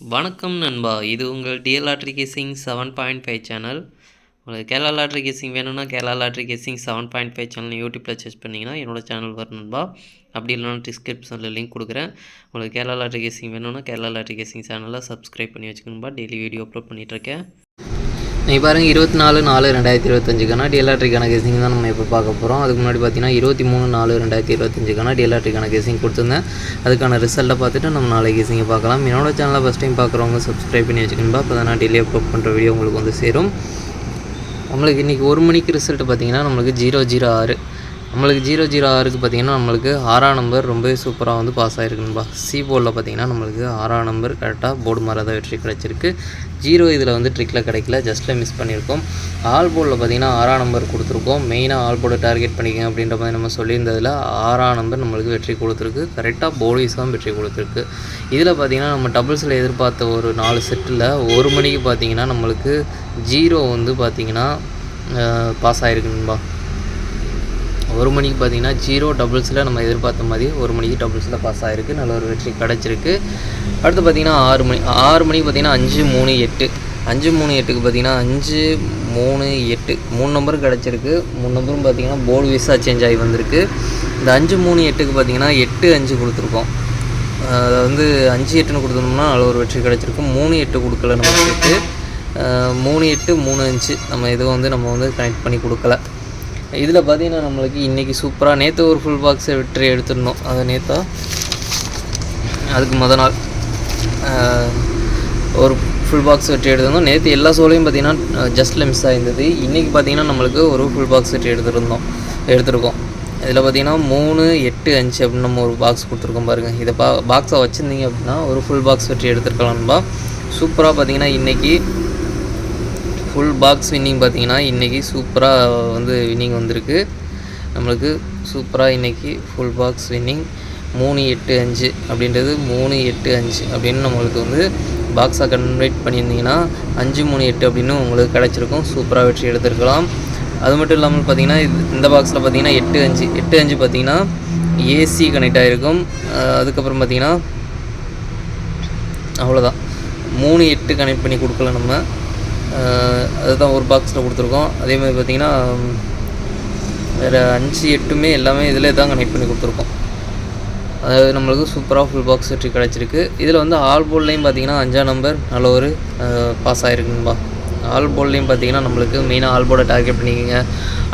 வணக்கம் நண்பா, இது உங்கள் டிஎல் லாட்ரி கேசிங் 7.5 சேனல். உங்களுக்கு கேரளா லாட்ரி கேசிங் வேணும்னா கேரளா லாட்ரி கேசிங் 7.5 சேனல் யூடியூப்பில் சர்ச் பண்ணிங்கன்னா என்னோட சேனல் வரும் நண்பா. அப்படி இல்லைனா டிஸ்கிரிப்ஷனில் லிங்க் கொடுக்குறேன். உங்களுக்கு கேரளா லாட்ரி கேசிங் வேணும்னா கேரளா லாட்ரி கேசிங் சேனலை சப்ஸ்கிரைப் பண்ணி வச்சுக்கணும்பா. டெய்லி வீடியோ அப்லோட் பண்ணிகிட்ருக்கேன். நீங்கள் பாருங்கள், 24/4/2025 டிஎல் லாட்ரிக்கான கேசிங் தான் நம்ம இப்போ பார்க்க போகிறோம். அதுக்கு முன்னாடி பார்த்தீங்கன்னா 23/4/2025 டிஎல் லாட்ரிக்கான கேசிங் கொடுத்துருந்தேன். அதுக்கான ரிசல்ட்டை பார்த்துட்டு நம்ம நாளைக்கு கேசிங்கை பார்க்கலாம். என்னோட சேனலை ஃபஸ்ட் டைம் பார்க்குறவங்க சப்ஸ்கிரைப் பண்ணி வச்சுக்கணும்பா. அப்போ தான் நான் டெய்லி அப்லோட் பண்ணுற வீடியோ உங்களுக்கு வந்து சேரும். நம்மளுக்கு இன்றைக்கி 1 மணிக்கு ரிசல்ட்டு பார்த்திங்கன்னா நம்மளுக்கு 006. நம்மளுக்கு 006க்கு பார்த்திங்கன்னா நம்மளுக்கு 6ஆம் நம்பர் ரொம்பவே சூப்பராக வந்து பாஸ் ஆகிருக்குன்பா. சி போர்டில் பார்த்திங்கன்னா நம்மளுக்கு 6ஆம் நம்பர் கரெக்டாக போர்டு மாதிரி தான் வெற்றி கிடச்சிருக்கு. 0 இதில் வந்து ட்ரிக்கில் கிடைக்கல, ஜஸ்ட்டில் மிஸ் பண்ணியிருக்கோம். ஆல் போர்டில் பார்த்திங்கன்னா 6ஆம் நம்பர் கொடுத்துருக்கோம். மெயினாக ஆல் போர்டு டார்கெட் பண்ணிக்கங்க அப்படின்ற மாதிரி நம்ம சொல்லியிருந்ததில் 6ஆம் நம்பர் நம்மளுக்கு வெற்றி கொடுத்துருக்கு. கரெக்டாக போர்டு வைஸ் தான் வெற்றி கொடுத்துருக்கு. இதில் பார்த்திங்கன்னா நம்ம டபுள்ஸில் எதிர்பார்த்த ஒரு 4 செட்டில் 1 மணிக்கு பார்த்திங்கன்னா நம்மளுக்கு 0 வந்து பார்த்திங்கன்னா பாஸ் ஆகிருக்குன்பா. 1 மணிக்கு பார்த்திங்கன்னா 0 டபுள்ஸில் நம்ம எதிர்பார்த்த மாதிரி 1 மணிக்கு டபுள்ஸில் பாஸ் ஆகிருக்கு. நல்ல ஒரு வெற்றி கிடச்சிருக்கு. அடுத்து பார்த்திங்கன்னா 6 மணிக்கு பார்த்திங்கன்னா 538. 538க்கு பார்த்திங்கன்னா 538 3 நம்பரும் கிடச்சிருக்கு. 3 நம்பரும் பார்த்திங்கன்னா போர்டு வைஸாக சேஞ்ச் ஆகி வந்திருக்கு. இந்த 538க்கு பார்த்திங்கன்னா 8-5 கொடுத்துருக்கோம். அதை வந்து 5-8ன்னு கொடுத்துருந்தோம்னா நல்ல ஒரு வெற்றி கிடச்சிருக்கும். 3-8 கொடுக்கல நம்மளுக்கு. 3-8-3-5 நம்ம இதை வந்து நம்ம வந்து கனெக்ட் பண்ணி கொடுக்கல. இதில் பார்த்திங்கன்னா நம்மளுக்கு இன்றைக்கி சூப்பராக நேற்று ஒரு ஃபுல் பாக்ஸை வெற்றி எடுத்துருந்தோம். அதை நேற்றா அதுக்கு மொதல் நாள் ஒரு ஃபுல் பாக்ஸ் வெற்றி எடுத்திருந்தோம். நேற்று எல்லா ஷோலையும் பார்த்திங்கன்னா ஜஸ்ட்டில் மிஸ் ஆகிருந்தது. இன்றைக்கி பார்த்திங்கன்னா நம்மளுக்கு ஒரு ஃபுல் பாக்ஸ் வெற்றி எடுத்திருக்கோம். இதில் பார்த்திங்கன்னா 3-8-5 அப்படின்னு நம்ம ஒரு பாக்ஸ் கொடுத்துருக்கோம் பாருங்கள். இதை பாக்ஸை வச்சுருந்தீங்க அப்படின்னா ஒரு ஃபுல் பாக்ஸ் வெற்றி எடுத்துருக்கலாம்பா. சூப்பராக பார்த்திங்கன்னா இன்றைக்கி ஃபுல் பாக்ஸ் வின்னிங் பார்த்திங்கன்னா இன்றைக்கி சூப்பராக வந்து வின்னிங் வந்திருக்கு நம்மளுக்கு. சூப்பராக இன்றைக்கி ஃபுல் பாக்ஸ் வின்னிங் 3-8-5 அப்படின்றது 3-8-5 அப்படின்னு நம்மளுக்கு வந்து பாக்ஸாக கன்வெர்ட் பண்ணியிருந்தீங்கன்னா 5-3-8 அப்படின்னு உங்களுக்கு கிடச்சிருக்கும். சூப்பராக வெற்றி எடுத்துருக்கலாம். அது மட்டும் இல்லாமல் பார்த்திங்கன்னா இந்த பாக்ஸில் பார்த்திங்கன்னா 8-5 பார்த்திங்கன்னா ஏசி கனெக்ட் ஆகிருக்கும். அதுக்கப்புறம் பார்த்திங்கன்னா அவ்வளோதான், 3-8 கனெக்ட் பண்ணி கொடுக்கல நம்ம. அதுதான் ஒரு பாக்ஸில் கொடுத்துருக்கோம். அதேமாதிரி பார்த்திங்கன்னா வேறு 5-8 எல்லாமே இதில் தான் கனெக்ட் பண்ணி கொடுத்துருக்கோம். அதாவது நம்மளுக்கு சூப்பராக ஃபுல் பாக்ஸ் வெற்றி கிடச்சிருக்கு. இதில் வந்து ஆல் போர்ட்லேயும் பார்த்திங்கன்னா 5ஆம் நம்பர் நல்ல ஒரு பாஸ் ஆகிருக்குன்பா. ஆல் போர்ட்லேயும் பார்த்திங்கன்னா நம்மளுக்கு மெயினாக ஆல் போர்டை டார்கெட் பண்ணிக்கங்க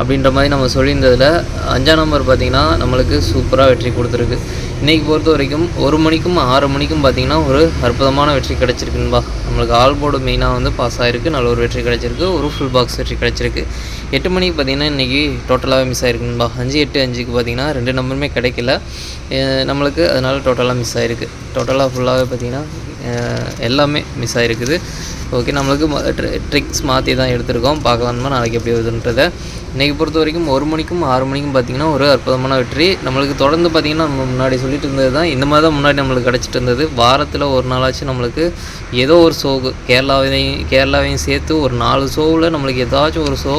அப்படின்ற மாதிரி நம்ம சொல்லியிருந்ததில் 5ஆம் நம்பர் பார்த்திங்கன்னா நம்மளுக்கு சூப்பராக வெற்றி கொடுத்துருக்கு. இன்றைக்கி பொறுத்த வரைக்கும் 1 மணிக்கும் 6 மணிக்கும் பார்த்திங்கன்னா ஒரு அற்புதமான வெற்றி கிடச்சிருக்குன்பா. நம்மளுக்கு ஆல் போர்டு மெயினாக வந்து பாஸ் ஆகிருக்கு. நல்ல ஒரு வெற்றி கிடச்சிருக்கு. ஒரு ஃபுல் பாக்ஸ் வெற்றி கிடச்சிருக்கு. 8 மணிக்கு பார்த்திங்கன்னா இன்றைக்கி டோட்டலாகவே மிஸ் ஆகிருக்குன்பா. 5-8-5க்கு பார்த்திங்கன்னா 2 நம்பருமே கிடைக்கல நம்மளுக்கு. அதனால் டோட்டலாக மிஸ் ஆகிருக்கு. டோட்டலாக ஃபுல்லாகவே பார்த்திங்கன்னா எல்லாமே மிஸ் ஆகிருக்குது. ஓகே, நம்மளுக்கு ட்ரிக்ஸ் மாற்றி தான் எடுத்திருக்கோம். பார்க்கலாமா நாளைக்கு எப்படி வருதுன்றதை. இன்றைக்கி பொறுத்த வரைக்கும் 1 மணிக்கும் 6 மணிக்கும் பார்த்திங்கன்னா ஒரு அற்புதமான வெற்றி நம்மளுக்கு தொடர்ந்து பார்த்திங்கன்னா நம்ம முன்னாடி சொல்லிட்டு இருந்தது தான். இந்த மாதிரி தான் முன்னாடி நம்மளுக்கு கிடச்சிட்டு இருந்தது. வாரத்தில் ஒரு நாளாச்சும் நம்மளுக்கு ஏதோ ஒரு ஷோக்கு கேரளாவையும் சேர்த்து ஒரு 4 ஷோவில் நம்மளுக்கு ஏதாச்சும் ஒரு ஷோ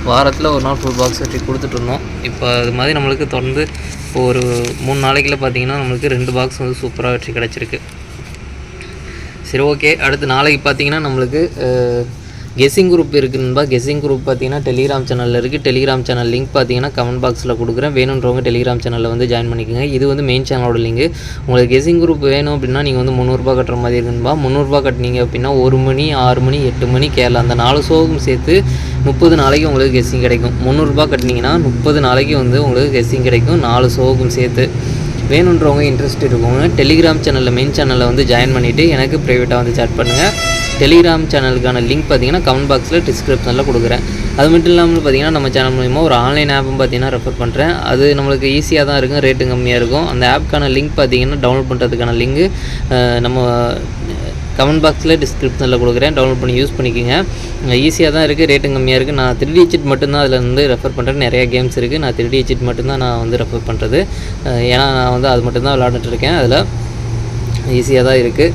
வாரத்தில் ஒரு நாள் ஃபுல் பாக்ஸ் வெற்றி கொடுத்துட்ருந்தோம். இப்போ அது மாதிரி நம்மளுக்கு தொடர்ந்து இப்போ ஒரு 3 நாளைக்குள்ள பார்த்திங்கன்னா நம்மளுக்கு 2 பாக்ஸ் வந்து சூப்பராக வெற்றி கிடச்சிருக்கு. சரி, ஓகே. அடுத்து நாளைக்கு பார்த்திங்கன்னா நம்மளுக்கு கெஸ்ஸிங் குரூப் இருக்குதுன்பா. கெஸ்ஸிங் குரூப் பார்த்திங்கன்னா டெலிகிராம் சேனலில் இருக்குது. டெலிகிராம் சேனல் லிங்க் பார்த்திங்கன்னா கமெண்ட் பாக்ஸில் கொடுக்குறேன். வேணுன்றவங்க டெலிகிராம் சேனலில் வந்து ஜாயின் பண்ணிக்கோங்க. இது வந்து மெயின் சேனலோட லிங்க். உங்களுக்கு கெஸ்ஸிங் குரூப் வேணும் அப்படின்னா நீங்கள் வந்து 300 கட்டுற மாதிரி இருக்குன்பா. 300 கட்டினீங்க அப்படின்னா 1 மணி, 6 மணி, 8 மணி கேரளா அந்த 4 ஷோவும் சேர்த்து 30 நாளைக்கு உங்களுக்கு கெஸ்ஸிங் கிடைக்கும். 300 கட்டினீங்கன்னா 30 நாளைக்கு வந்து உங்களுக்கு கெஸ்ஸிங் கிடைக்கும். 4 ஷோவுக்கும் சேர்த்து. வேணுன்றவங்க இன்ட்ரெஸ்ட் இருக்கவங்க டெலிகிராம் சேனலில் மெயின் சேனலில் வந்து ஜாயின் பண்ணிவிட்டு எனக்கு ப்ரைவேட்டாக வந்து சேட் பண்ணுங்கள். டெலிகிராம் சேனலுக்கான லிங்க் பார்த்திங்கன்னா கமெண்ட் பாக்ஸில் டிஸ்கிரிப்ஷனில் கொடுக்குறேன். அது மட்டும் இல்லாமல் பார்த்திங்கன்னா நம்ம சேனல் மூலிமா ஒரு ஆன்லைன் ஆப்பும் பார்த்திங்கன்னா ரெஃபர் பண்ணுறேன். அது நம்மளுக்கு ஈஸியாக தான் இருக்கும், ரேட்டும் கம்மியாக இருக்கும். அந்த ஆப்புக்கான லிங்க் பார்த்திங்கன்னா டவுன்லோட் பண்ணுறதுக்கான லிங்க்கு நம்ம கமெண்ட் பாக்ஸில் டிஸ்கிரிப்ஷனில் கொடுக்குறேன். டவுன்லோட் பண்ணி யூஸ் பண்ணிக்கோங்க. ஈஸியாக தான் இருக்குது, ரேட்டும் கம்மியாக இருக்குது. நான் 3D எச்சிட் மட்டும்தான் அதில் வந்து ரெஃபர் பண்ணுறேன். நிறையா கேம்ஸ் இருக்குது. நான் 3D எச்சிட் மட்டும்தான் நான் வந்து ரெஃபர் பண்ணுறது. ஏன்னா நான் வந்து அது மட்டும்தான் விளாண்டுட்டு இருக்கேன். அதில் ஈஸியாக தான் இருக்குது.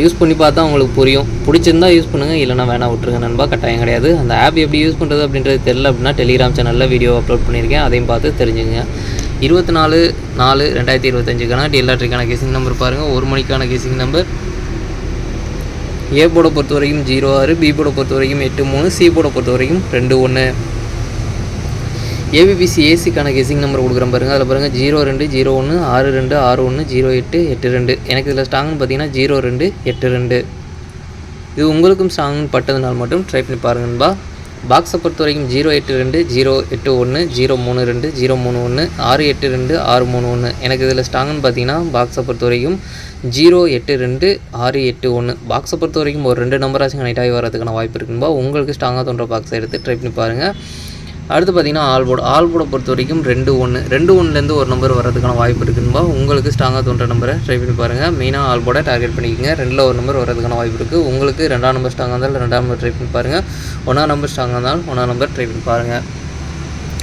யூஸ் பண்ணி பார்த்தா உங்களுக்கு புரியும். பிடிச்சிருந்தா யூஸ் பண்ணுங்கள், இல்லைனா வேணால் விட்டுருங்க நண்பா. கட்டாயம் கிடையாது. அந்த ஆப் எப்படி யூஸ் பண்ணுறது அப்படின்றது தெரியல அப்படின்னா டெலிகிராம் சேனலில் வீடியோ அப்லோட் பண்ணியிருக்கேன். அதையும் பார்த்து தெரிஞ்சுங்க. 24/4/2025 டிஎல் லாட்ரிக்கான கேசிங் நம்பர் பாருங்கள். 1 மணிக்கான கேசிங் நம்பர் ஏ போர்டை பொறுத்த வரைக்கும் 06, பி போர்டை பொறுத்த வரைக்கும் 83, சி போர்டை பொறுத்த வரைக்கும் 21. ஏபிபிசி ஏசிக்கான கெஸிங் நம்பர் கொடுக்குறேன் பாருங்கள். அதில் பாருங்கள் 02, 01, 62, 61, 08, 82. எனக்கு இதில் ஸ்ட்ராங்னு பார்த்தீங்கன்னா 02, 82. இது உங்களுக்கும் ஸ்ட்ராங்னு பட்டதுனால் மட்டும் ட்ரை பண்ணி பாருங்கன்பா. பாக்ஸை பொறுத்த வரைக்கும் 082, 081, 032, 031, 682, 631. எனக்கு இதில் ஸ்ட்ராங்னு பார்த்தீங்கன்னா பாக்ஸை பொறுத்த வரைக்கும் 082, 681. பாக்ஸை பொறுத்த வரைக்கும் ஒரு 2 நம்பராச்சும் கனெக்ட் ஆகி வரதுக்கான வாய்ப்பு இருக்குன்பா. உங்களுக்கு ஸ்ட்ராங்காக தோன்ற பாக்ஸை எடுத்து ட்ரை பண்ணி பாருங்கள். அடுத்து பார்த்தீங்கன்னா ஆல்போர்டை பொறுத்த வரைக்கும் 21, 21லேருந்து ஒரு நம்பர் வரதுக்கான வாய்ப்பு இருக்குன்பா. உங்களுக்கு ஸ்ட்ராங்காக தோன்ற நம்பரை ட்ரை பண்ணி பாருங்கள். மெயினாக ஆல்போர்டை டார்கெட் பண்ணிக்கோங்க. 2ல் ஒரு நம்பர் வரதுக்கான வாய்ப்பு இருக்குது. உங்களுக்கு 2ஆம் நம்பர் ஸ்ட்ராங்காக இருந்தாலும் 2ஆம் நம்பர் ட்ரை பண்ணி பாருங்கள். 1ஆம் நம்பர் ஸ்ட்ராங்காக இருந்தாலும் 1ஆம் நம்பர் ட்ரை பண்ணி பாருங்கள்.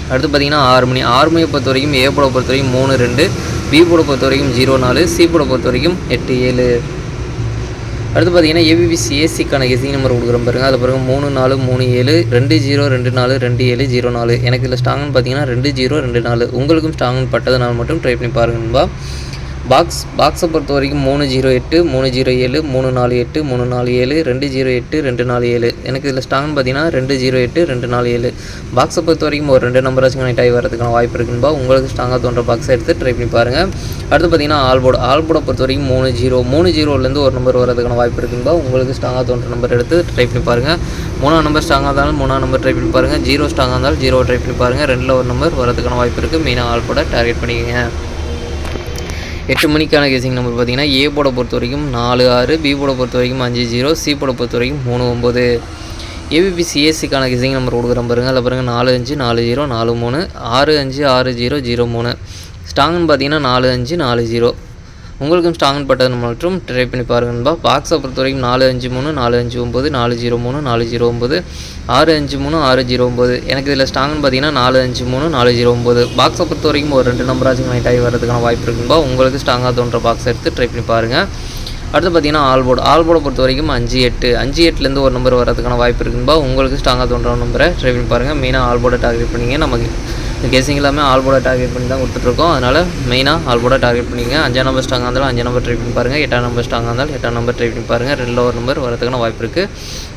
அடுத்து பார்த்தீங்கன்னா 6 மணியை பொறுத்த வரைக்கும் ஏ போர்டை பொறுத்த வரைக்கும் 32, பி போர்டை பொறுத்த வரைக்கும் 04, சி போர்டை பொறுத்த வரைக்கும் 87. அடுத்து பார்த்தீங்கன்னா ஏபிபிசி ஏசிக்கான கெஸிங் நம்பர் கொடுக்குறோம் பாருங்கள். அதில் பாருங்கள் 34, 37, 20, 24, 27, 04. எனக்கு இதில் ஸ்ட்ராங்னு பார்த்தீங்கன்னா 20, 24. உங்களுக்கும் ஸ்ட்ராங்னு பட்டதுனால் மட்டும் ட்ரை பண்ணி பாருங்கன்பா. பாக்ஸை பொறுத்த வரைக்கும் 308, 307, 348, 347, 208, 247. எனக்கு இதில் ஸ்ட்ராங்னு பார்த்தீங்கன்னா 208, 247. பாக்ஸை பொறுத்த வரைக்கும் ஒரு 2 நம்பராச்சும் கனெக்ட் ஆகி வரதுக்கான வாய்ப்பு இருக்குன்பா. உங்களுக்கு ஸ்ட்ராங்காக தோன்ற பாக்ஸை எடுத்து ட்ரை பண்ணி பாருங்கள். அடுத்து பார்த்தீங்கன்னா ஆல்போர்டை பொறுத்த வரைக்கும் 30, ஒரு நம்பர் வரதுக்கான வாய்ப்பு இருக்குன்பா. உங்களுக்கு ஸ்ட்ராங்காக தோன்ற நம்பர் எடுத்து ட்ரை பண்ணி பாருங்கள். 3ஆம் நம்பர் ஸ்ட்ராங்காக இருந்தாலும் 3ஆம் நம்பர் ட்ரை பண்ணி பாருங்கள். 0 ஸ்ட்ராங்காக இருந்தாலும் 0 ட்ரை பண்ணி பாருங்கள். 2ல் ஒரு நம்பர் வரதுக்கான வாய்ப்பு இருக்குது. மெயினாக ஆல்போர்டை டார்கெட் பண்ணிக்கோங்க. 8 மணிக்கான கெஸிங் நம்பர் பார்த்தீங்கன்னா ஏ போர்டை பொறுத்த வரைக்கும் 46, பி போர்டை பொறுத்த வரைக்கும் 50, சி போர்டை பொறுத்த வரைக்கும் 39. ஏபிபிசி ஏசிக்கான கெஸிங் நம்பர் கொடுக்குறேன் பாருங்கள். அதில் பாருங்கள் 45, 40, 43, 65, 60, 03. ஸ்ட்ராங்னு பார்த்தீங்கன்னா 45, 40. உங்களுக்கும் ஸ்ட்ராங்னு பட்டது மட்டும் ட்ரை பண்ணி பாருங்கன்பா. பாக்ஸை பொறுத்த வரைக்கும் 453, 459, 403, 409, 653, 609. எனக்கு இதில் ஸ்ட்ராங்னு பார்த்தீங்கன்னா 453, 409. பாக்ஸை பொறுத்த வரைக்கும் ஒரு 2 நம்பராச்சும் கனெக்ட் ஆகி வரதுக்கான வாய்ப்பு இருக்குன்பா. உங்களுக்கு ஸ்ட்ராங்காக தோன்ற பாக்ஸ் எடுத்து ட்ரை பண்ணி பாருங்கள். அடுத்து பார்த்தீங்கன்னா ஆல்போர்டை பொறுத்த வரைக்கும் 58, 58லேருந்து ஒரு நம்பர் வரதுக்கான வாய்ப்பு இருக்குன்பா. உங்களுக்கு ஸ்ட்ராங்காக தோன்ற நம்பரை ட்ரை பண்ணி பாருங்கள். மெயினாக ஆல்போர்டை டார்கெட் பண்ணிங்க. நமக்கு கெஸிங் எல்லாமே ஆல்போர்டை டார்கெட் பண்ணி தான் கொடுத்துட்ருக்கோம். அதனால் மெயினாக ஆல்போர்டை டார்கெட் பண்ணிங்க. 5ஆம் நம்பர் ஸ்ட்ராங்காக இருந்தாலும் 5ஆம் நம்பர் ட்ரை பண்ணி பாருங்கள். 8ஆம் நம்பர் ஸ்ட்ராங்காக இருந்தாலும் 8ஆம் நம்பர் ட்ரை பண்ணி பாருங்கள். 2ல் ஒரு நம்பர் வரதுக்கான வாய்ப்பு இருக்குது.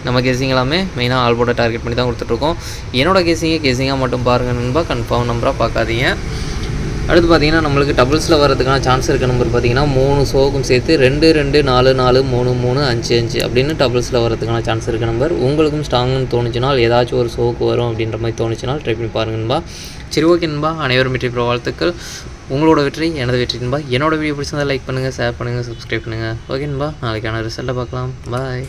நம்ம கெஸிங் எல்லாமே மெயினாக ஆல்போர்டை டார்கெட் பண்ணி தான் கொடுத்துட்ருக்கோம். என்னோட கெஸிங்காக மட்டும் பாருங்கள் நண்பா, கன்ஃபார்ம் நம்பராக பார்க்காதீங்க. அடுத்து பார்த்தீங்கன்னா நம்மளுக்கு டபுள்ஸில் வரதுக்கான சான்ஸ் இருக்க நம்பர் பார்த்தீங்கன்னா 3 ஷோக்கும் சேர்த்து 2, 2, 4, 4, 3, 3, 5, 5 அப்படின்னு டபுள்ஸில் வரதுக்கான சான்ஸ் இருக்க நம்பர். உங்களுக்கும் ஸ்ட்ராங்னு தோணுச்சுனால் ஏதாச்சும் ஒரு ஷோக்கு வரும் அப்படின்ற மாதிரி தோணுச்சுனால் ட்ரை பண்ணி பாருங்கன்பா. சரி, ஓகேன்பா. அனைவரும் வெற்றி பெற வாழ்த்துக்கள். உங்களோட வெற்றி எனது வெற்றின்பா. என்னோட வீடியோ பிடிச்சிருந்தால் லைக் பண்ணுங்கள், ஷேர் பண்ணுங்கள், சப்ஸ்கிரைப் பண்ணுங்கள். ஓகேன்பா. நாளைக்கான ரிசல்ட்டை பார்க்கலாம். பாய்.